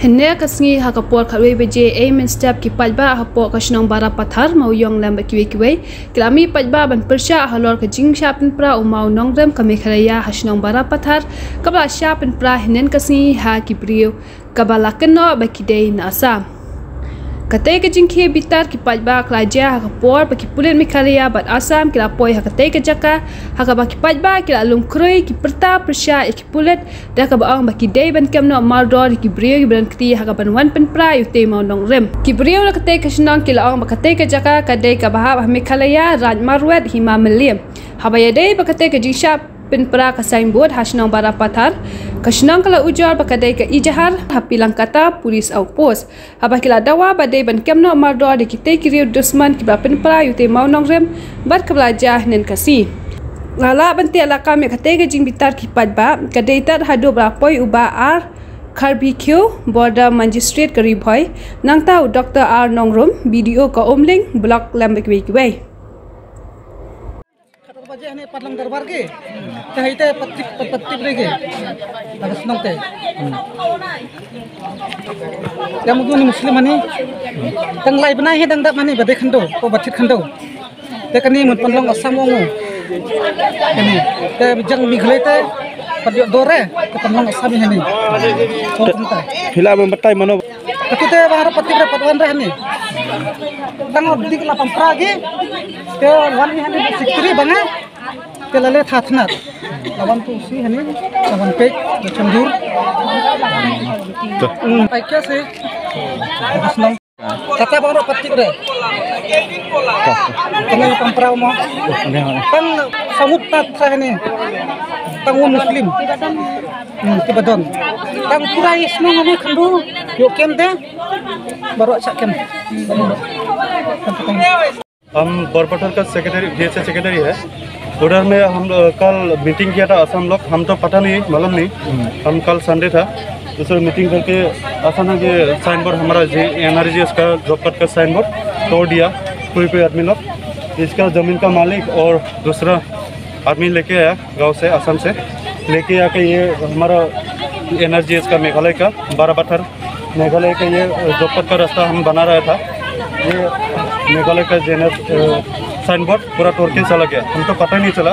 Hanya kasngi hakapor khalwei beje aim step ki palba hapo kasnong bara pathar mau yong lam kiwe kilami palba ban persha halor ka jing shapin pra umau nongrem kami khalaya hasnong bara pathar kabla shapin pra hinen kasngi ha ki brio kabalakan no bakidei na asam Katai ke jingke bitar ki pajba klaja hakapor baki pulen mikhalaya bat asam kila poi hakatai ke jaka hakabaki pajba kila alung kroi ki perta persya ki pulet dah ka baang baki dei ban kemno maldor ki brio ki ban kti hakaban wan pen pra yute mau nong rem ki brio la katai ke snang kila ang bakatai ke jaka kadai ka bahab mikhalaya raj marwet hima melim habaya dei bakatai ke jingshap pen pra ka signboard hasnong bara pathar kasnang kala ujar bakadai ka ijahar hapilang kata polis au pos habah kila dawa badai ban kemno mardor de kitai kiriu dusman ki pen pra yute mau nongrem bar kabelajah nen kasi ngala banti alaka me katai ka jing bitar ki padba kadai tar hado brapoi uba ar Barbecue border magistrate karib hoy nangtau Dr. R Nongrum video ka omling block lambek wei बजे हने पटलंग दरबार के कहिते पत्ती रेगे August नंगते यामुगुन मुस्लिम माने तंगलाई बनाय हे दंगदा माने बदे खंदो ओ बथित खंदो ते कनी मन पटलंग असमों कनी ते जंग मिखलेते पद दोरे के पटलंग असम हने फिला में बताय मनो कतिते बाहर पत्ती रे पटवन रे हने तंग दिगला पंपरा गे ते वन हने सिक्री बंगा के लले थाथना lawan tusi hane lawan pek cendur paikya se asnam kata baru petik re kena pamprau mo pang samut tat hane tangun muslim tibadon tang kurai isno hane khandu yo kem de baru chakem हम बोरपठार का secretary BSA secretary है उधर में हम कल meeting किया था असम लोग हम तो पता नहीं मालूम नहीं हम कल संडे था दूसरा मीटिंग करके असम के साइन बोर्ड हमारा NRGS का जॉब कार्ड का साइन बोर्ड तोड़ दिया कोई आदमी लोग इसका ज़मीन का मालिक और दूसरा आदमी लेके आया गांव से असम से लेके आके ये हमारा NRGS का मेघालय का बारापत्थर मेघालय का ये जॉब कार्ड का रास्ता हम बना रहा था ये मेघालय का साइन बोर्ड पूरा तोड़ के चला गया हमको पता नहीं चला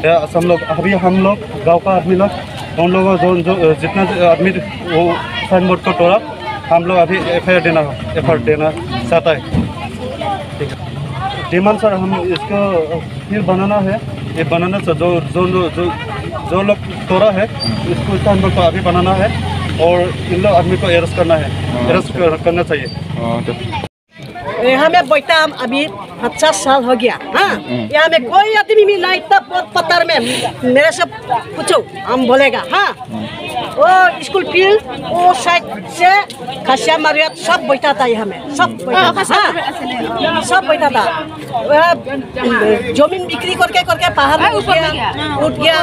या असम लोग अभी हम लोग गांव का आदमी लोग उन लोगों जो जितना आदमी वो साइन बोर्ड को तोड़ा हम लोग अभी FIR देना चाहता है ठीक है डिमांड सर हम इसको फिर बनाना है ये बनाना सर जो लोग तोड़ा है इसको साइन बोर्ड को अभी बनाना है और इन लोग आदमी को अरेस्ट करना है अरेस्ट करना चाहिए यहाँ में बैठा अभी 50 साल हो गया हाँ यहाँ में कोई आदमी भी नहीं तब पत्थर में मेरे से पूछो हम बोलेगा हाँ वो स्कूल फील्ड वो साइड से खसिया मारिया सब बैठा था यहाँ में सब बैठा था हाँ सब बैठा था जमीन बिक्री करके पहाड़ में उठ गया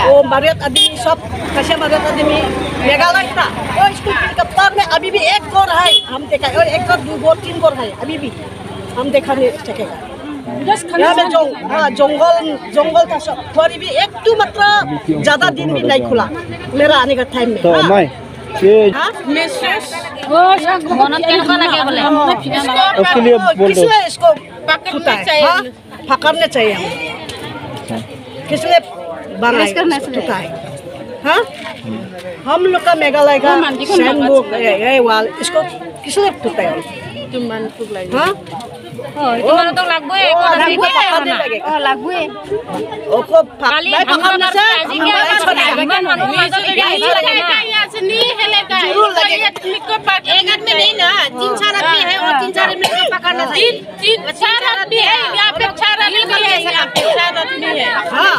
वो मारिया आदमी सब खसिया मारिया आदमी मेघालय था वो स्कूल फील्ड का पार में अभी भी एक घर है हम देखा और एक घर 2 घर 3 घर है अभी भी हम देखा नहीं सकेगा यहाँ में जंगल था सब थोड़ी भी एक तो मात्रा ज्यादा दिन भी नहीं खुला मेरा आने का टाइम में तो उसके लिए इसको पकड़ना चाहिए किसने बनाया हाँ हम लोग का मेघालय का वाल इसको किसने टूटा है हाँ तो लागबो ओको पकड़ने से जरूर लगेगा एक आदमी नहीं ना 3-4 आदमी है और 3-4 आदमी को पकड़ना चाहिए 3-4 आदमी है यहाँ पे 4 आदमी है यहाँ पे 4 आदमी है हाँ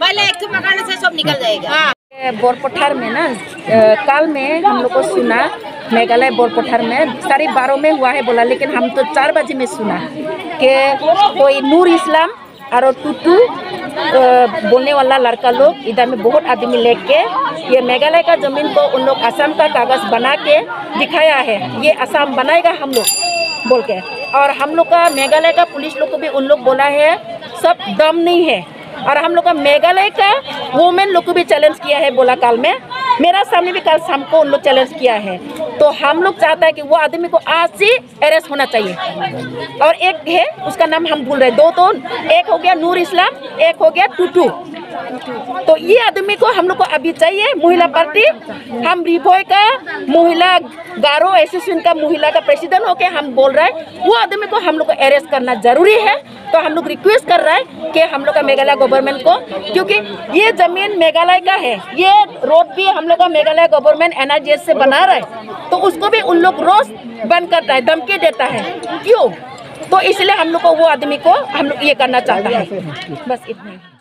पहले एक को पकड़ने से सब निकल जाएगा बोरपठार में ना कल में हम लोग को सुना मेघालय बोरपठार में 12:30 में हुआ है बोला लेकिन हम तो 4 बजे में सुना कि कोई नूर इस्लाम और टूटू बोलने वाला लड़का लोग इधर में बहुत आदमी लेके ये मेघालय का जमीन को उन लोग असम का कागज बना के दिखाया है, ये असम बनाएगा हम लोग बोल के। और हम लोग का मेघालय का पुलिस लोग को भी उन लोग बोला है सब दम नहीं है। और हम लोग का मेघालय का वुमेन लोग को भी चैलेंज किया है, बोला काल में मेरा सामने भी कल शाम को उन लोग चैलेंज किया है। तो हम लोग चाहता है कि वो आदमी को आज से अरेस्ट होना चाहिए। और एक है उसका नाम हम भूल रहे, दो तो एक हो गया नूर इस्लाम, एक हो गया टूटू। तो ये आदमी को हम लोग को अभी चाहिए। महिला पार्टी हम रिभोय का महिला गारो एसोसिएशन का महिला का प्रेसिडेंट होके हम बोल रहे हैं वो आदमी को हम लोग को अरेस्ट करना जरूरी है। तो हम लोग रिक्वेस्ट कर रहे हैं कि हम लोग का मेघालय गवर्नमेंट को, क्योंकि ये जमीन मेघालय का है, ये रोड भी हम लोग का मेघालय गवर्नमेंट NRGS से बना रहा है, तो उसको भी उन लोग रोज बंद करता है, धमकी देता है। क्यों? तो इसलिए हम लोग को वो आदमी को हम लोग ये करना चाहता है। बस इतना ही।